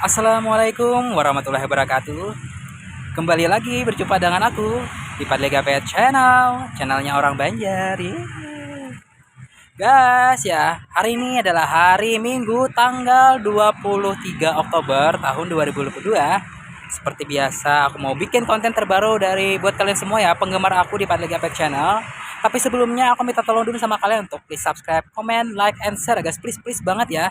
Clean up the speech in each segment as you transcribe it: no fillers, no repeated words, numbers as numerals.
Assalamualaikum warahmatullahi wabarakatuh. Kembali lagi berjumpa dengan aku di Padlega Pet Channel, channelnya orang Banjar. Yeay. Guys ya, hari ini adalah hari Minggu tanggal 23 Oktober tahun 2022. Seperti biasa, aku mau bikin konten terbaru dari buat kalian semua ya, penggemar aku di Padlega Pet Channel. Tapi sebelumnya aku minta tolong dulu sama kalian untuk please subscribe, comment, like, and share guys. Please banget ya.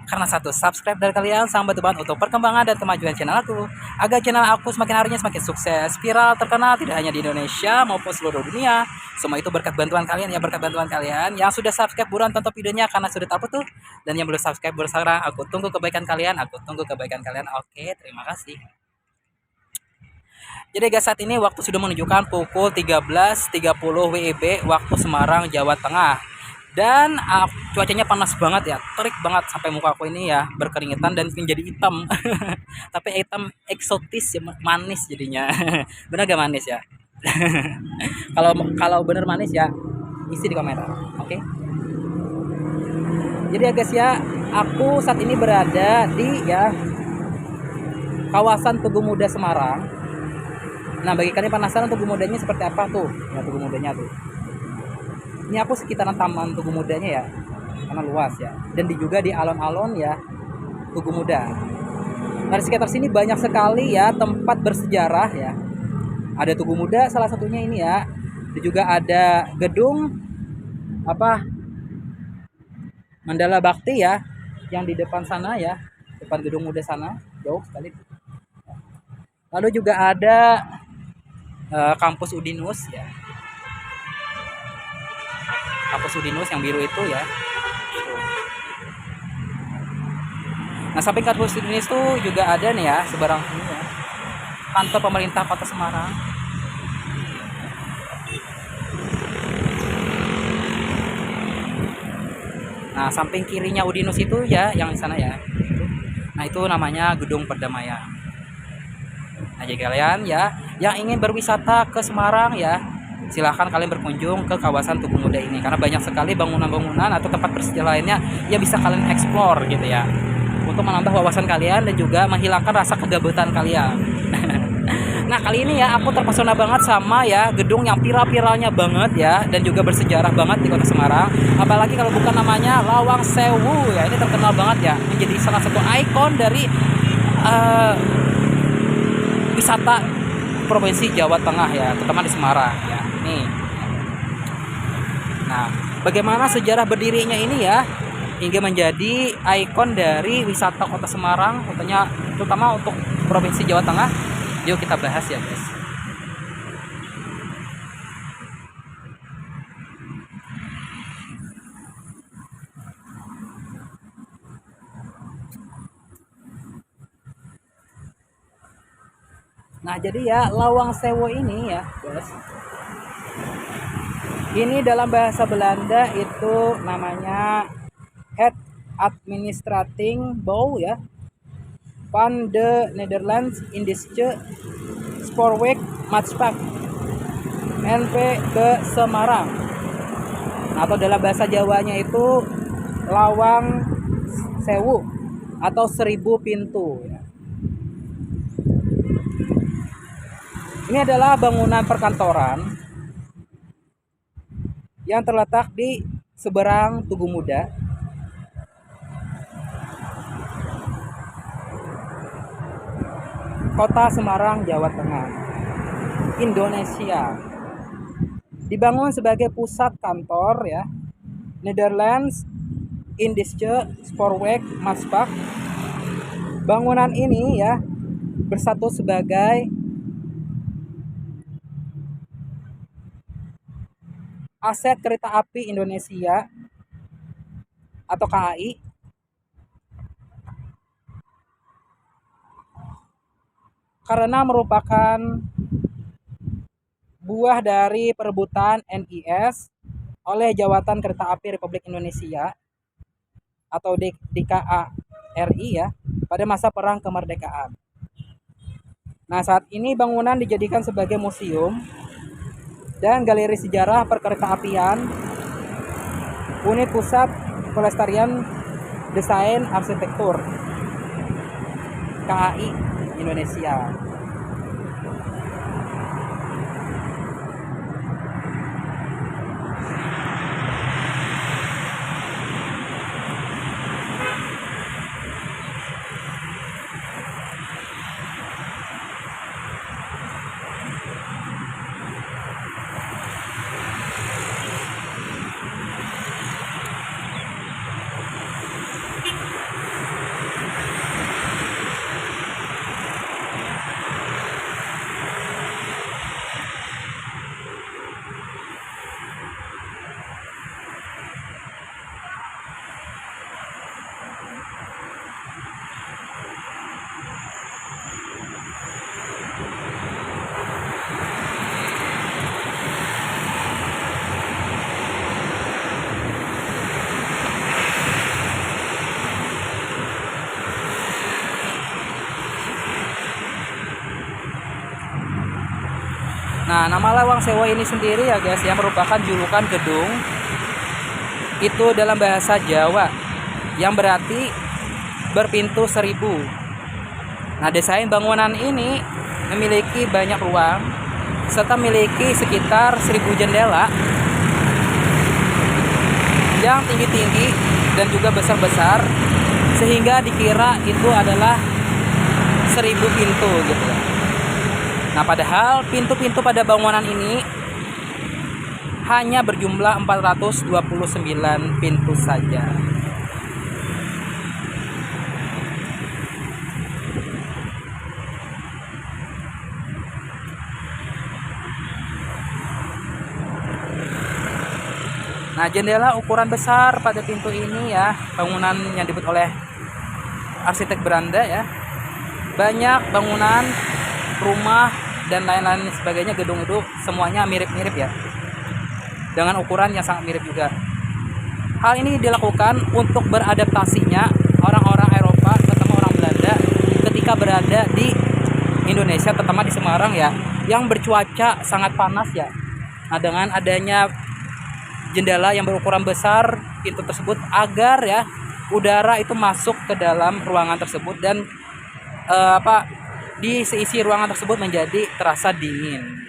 Karena satu subscribe dari kalian sangat bantu banget untuk perkembangan dan kemajuan channel aku. Agar channel aku semakin harinya semakin sukses, viral, terkenal tidak hanya di Indonesia maupun seluruh dunia. Semua itu berkat bantuan kalian ya, berkat bantuan kalian. Yang sudah subscribe buruan tonton videonya karena sudah tahu tuh. Dan yang belum subscribe sekarang, aku tunggu kebaikan kalian, aku tunggu kebaikan kalian. Oke, terima kasih. Jadi guys, saat ini waktu sudah menunjukkan pukul 13.30 WIB waktu Semarang, Jawa Tengah. Dan cuacanya panas banget ya, terik banget sampai muka aku ini ya berkeringetan dan menjadi hitam. Tapi hitam eksotis ya, manis jadinya. Bener gak manis ya? Kalau kalau bener manis ya isi di komentar. Oke. Jadi ya guys ya, aku saat ini berada di ya kawasan Tugu Muda Semarang. Nah, bagi kalian penasaran Tugu Mudanya seperti apa tuh? Ya, Tugu Mudanya tuh. Ini aku sekitaran Taman Tugu Mudanya ya, karena luas ya. Dan juga di alon-alon ya Tugu Muda. Nah, di sekitar sini banyak sekali ya tempat bersejarah ya. Ada Tugu Muda salah satunya ini ya. Dan juga ada gedung apa Mandala Bakti ya, yang di depan sana ya, depan gedung Muda sana, jauh sekali. Lalu juga ada kampus Udinus ya, kampus Udinus yang biru itu ya. Nah, samping kampus Udinus itu juga ada nih ya seberang sini ya, kantor pemerintah Kota Semarang. Nah, samping kirinya Udinus itu ya yang di sana ya, nah itu namanya Gedung Perdamaian. Nah, jadi kalian ya yang ingin berwisata ke Semarang ya, silahkan kalian berkunjung ke kawasan Tugu Muda ini karena banyak sekali bangunan-bangunan atau tempat bersejarah lainnya yang bisa kalian explore gitu ya, untuk menambah wawasan kalian dan juga menghilangkan rasa kegabutan kalian. Nah, kali ini ya aku terpesona banget sama ya gedung yang viral-viralnya banget ya dan juga bersejarah banget di Kota Semarang. Apalagi kalau bukan namanya Lawang Sewu ya, ini terkenal banget ya, menjadi salah satu ikon dari wisata provinsi Jawa Tengah ya, terutama di Semarang ya. Nih. Nah, bagaimana sejarah berdirinya ini ya hingga menjadi ikon dari wisata Kota Semarang, tentunya terutama untuk provinsi Jawa Tengah. Yuk kita bahas ya, guys. Nah, jadi ya Lawang Sewu ini ya, guys. Ini dalam bahasa Belanda itu namanya Het Administrating Bouw ya, van de Netherlands Indische Spoorweg Maatschappij NP ke Semarang. Nah, atau dalam bahasa Jawanya itu Lawang Sewu atau 1000 pintu ya. Ini adalah bangunan perkantoran yang terletak di seberang Tugu Muda. Kota Semarang, Jawa Tengah, Indonesia. Dibangun sebagai pusat kantor ya, Netherlands Indische Spoorweg Maatschappij. Bangunan ini ya bersatu sebagai aset kereta api Indonesia atau KAI karena merupakan buah dari perebutan NIS oleh Jawatan Kereta Api Republik Indonesia atau DKARI ya pada masa Perang Kemerdekaan. Nah, saat ini bangunan dijadikan sebagai museum dan galeri sejarah perkereta-apian, unit pusat pelestarian desain arsitektur. KAI Indonesia. Nah, nama Lawang Sewu ini sendiri ya guys, yang merupakan julukan gedung itu dalam bahasa Jawa yang berarti berpintu 1000. Nah, desain bangunan ini memiliki banyak ruang serta memiliki sekitar 1000 jendela yang tinggi-tinggi dan juga besar-besar, sehingga dikira itu adalah 1000 pintu gitu. Nah, padahal pintu-pintu pada bangunan ini hanya berjumlah 429 pintu saja. Nah, jendela ukuran besar pada pintu ini ya, bangunan yang dibuat oleh arsitek Belanda ya. Banyak bangunan, rumah dan lain-lain sebagainya, gedung itu semuanya mirip-mirip ya, dengan ukuran yang sangat mirip juga. Hal ini dilakukan untuk beradaptasinya orang-orang Eropa terutama orang Belanda ketika berada di Indonesia, terutama di Semarang ya, yang bercuaca sangat panas ya. Nah, dengan adanya jendela yang berukuran besar pintu tersebut, agar ya udara itu masuk ke dalam ruangan tersebut dan di seisi ruangan tersebut menjadi terasa dingin.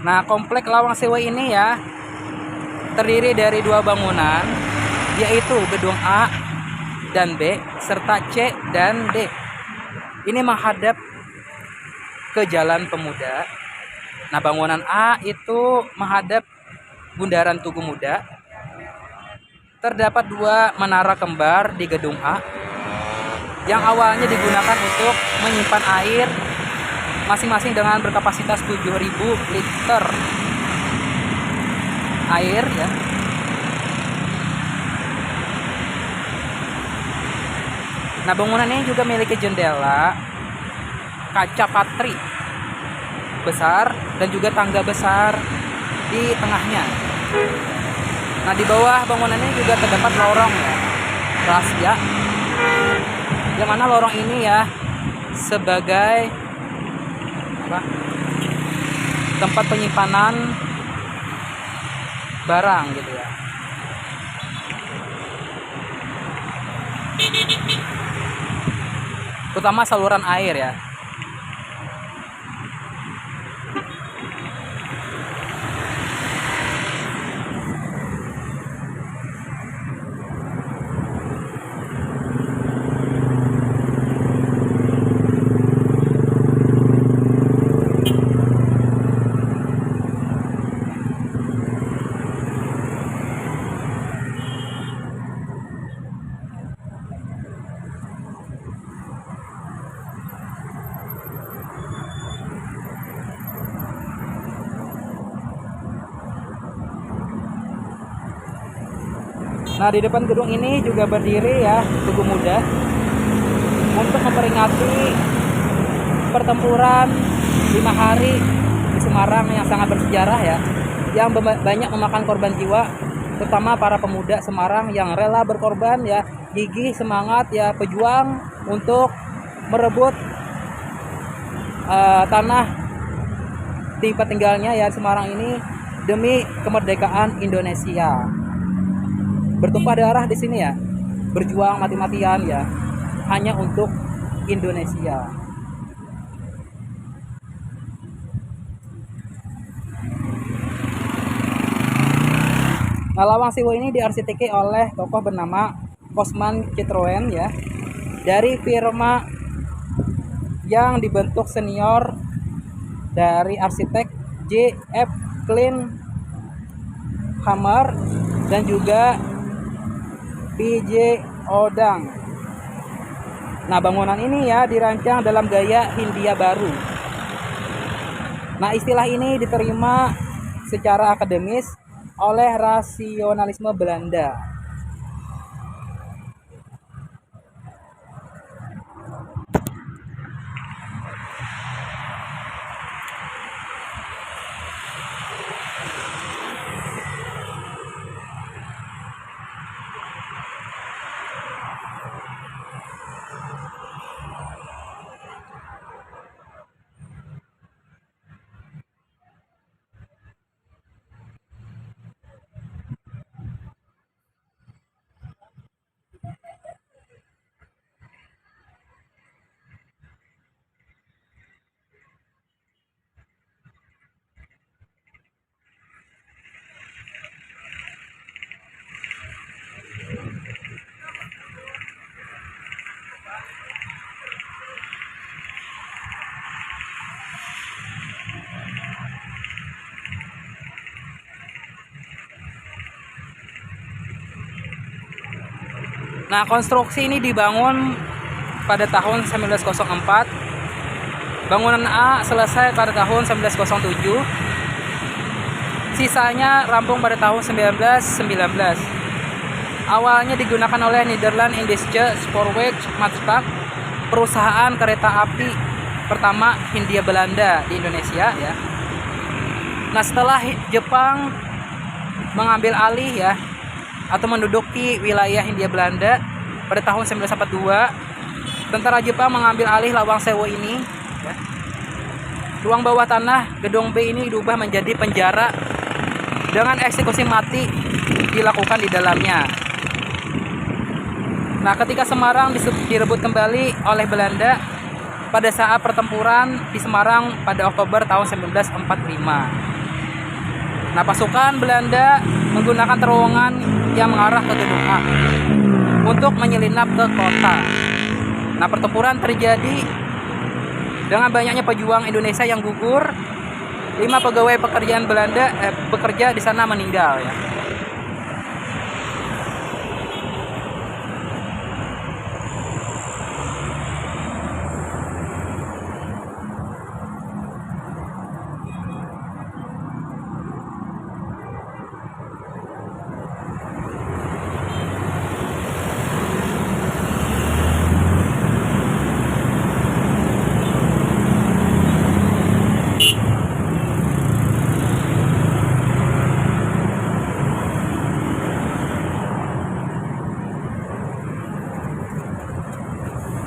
Nah, komplek Lawang Sewu ini ya terdiri dari 2 bangunan, yaitu gedung A dan B serta C dan D. Ini menghadap ke Jalan Pemuda. Nah, bangunan A itu menghadap Bundaran Tugu Muda. Terdapat 2 menara kembar di gedung A yang awalnya digunakan untuk menyimpan air, masing-masing dengan berkapasitas 7.000 liter air ya. Nah, bangunan ini juga memiliki jendela kaca patri besar dan juga tangga besar di tengahnya. Nah, di bawah bangunan ini juga terdapat lorong ya, rahasia, yang mana lorong ini ya sebagai tempat penyimpanan barang gitu ya. Terutama saluran air ya. Nah, di depan gedung ini juga berdiri ya Tugu Muda untuk memperingati pertempuran 5 hari di Semarang yang sangat bersejarah ya, yang banyak memakan korban jiwa, terutama para pemuda Semarang yang rela berkorban ya, gigih, semangat ya, pejuang untuk merebut tanah tempat tinggalnya ya Semarang ini demi kemerdekaan Indonesia. Bertumpah darah di sini ya, berjuang mati-matian ya, hanya untuk Indonesia. Nah, Lawang Sewu ini diarsiteki oleh tokoh bernama Osman Citroen ya, dari firma yang dibentuk senior dari arsitek J.F. Klein Hammer dan juga B.J. Odang. Nah, bangunan ini ya dirancang dalam gaya Hindia Baru. Nah, istilah ini diterima secara akademis oleh rasionalisme Belanda. Nah, konstruksi ini dibangun pada tahun 1904. Bangunan A selesai pada tahun 1907. Sisanya rampung pada tahun 1919. Awalnya digunakan oleh Nederland Indische Spoorwegmaatschappij, perusahaan kereta api pertama Hindia Belanda di Indonesia ya. Nah, setelah Jepang mengambil alih ya atau menduduki wilayah Hindia Belanda pada tahun 1942, tentara Jepang mengambil alih Lawang Sewu ini ya. Ruang bawah tanah gedung B ini diubah menjadi penjara dengan eksekusi mati dilakukan di dalamnya. Nah, ketika Semarang direbut kembali oleh Belanda pada saat pertempuran di Semarang pada Oktober tahun 1945. Nah, pasukan Belanda menggunakan terowongan yang mengarah ke gedung A untuk menyelinap ke kota. Nah, pertempuran terjadi dengan banyaknya pejuang Indonesia yang gugur. 5 pegawai pekerjaan Belanda bekerja di sana meninggal ya.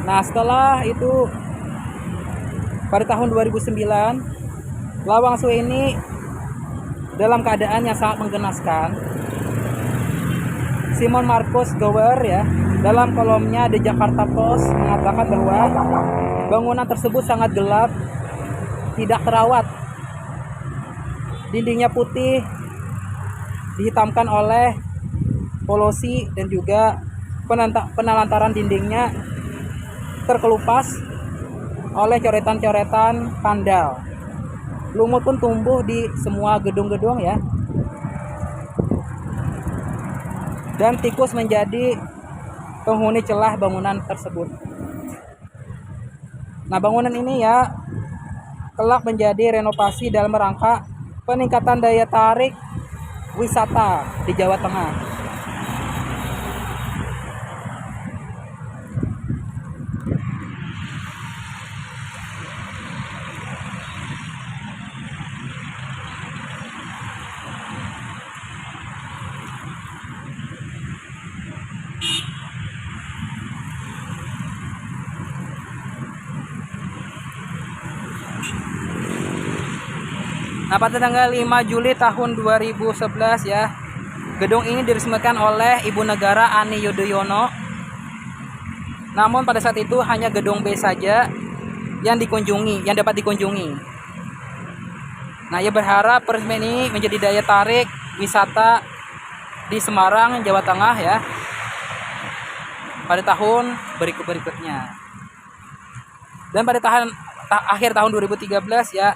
Nah, setelah itu pada tahun 2009, Lawang Sewu ini dalam keadaan yang sangat menggenaskan. Simon Marcus Gower ya, dalam kolomnya The Jakarta Post mengatakan bahwa bangunan tersebut sangat gelap, tidak terawat. Dindingnya putih, dihitamkan oleh polusi dan juga penelantaran dindingnya terkelupas oleh coretan-coretan pandal. Lumut pun tumbuh di semua gedung-gedung ya. Dan tikus menjadi penghuni celah bangunan tersebut. Nah, bangunan ini ya kelak menjadi renovasi dalam rangka peningkatan daya tarik wisata di Jawa Tengah. Nah, pada tanggal 5 Juli tahun 2011 ya, gedung ini diresmikan oleh Ibu Negara Ani Yudhoyono. Namun pada saat itu hanya gedung B saja yang dapat dikunjungi. Nah, ia berharap peresmian ini menjadi daya tarik wisata di Semarang, Jawa Tengah ya, pada tahun berikutnya. Dan pada akhir tahun 2013 ya,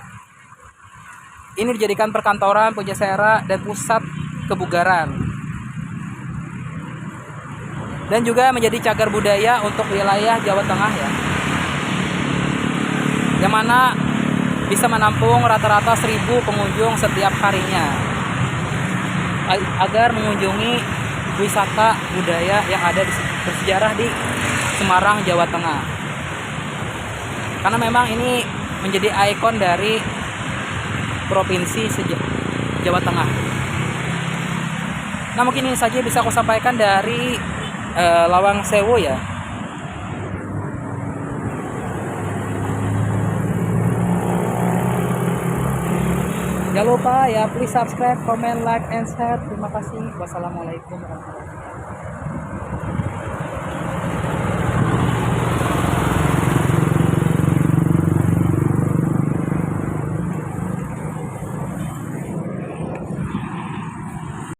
ini dijadikan perkantoran, pujasera, dan pusat kebugaran. Dan juga menjadi cagar budaya untuk wilayah Jawa Tengah ya. Yang mana bisa menampung rata-rata 1.000 pengunjung setiap harinya. Agar mengunjungi wisata budaya yang ada bersejarah di Semarang, Jawa Tengah. Karena memang ini menjadi ikon dari provinsi Jawa Tengah. Nah, mungkin ini saja bisa aku sampaikan dari Lawang Sewu ya. Jangan lupa ya, please subscribe, comment, like, and share. Terima kasih. Wassalamualaikum warahmatullahi wabarakatuh.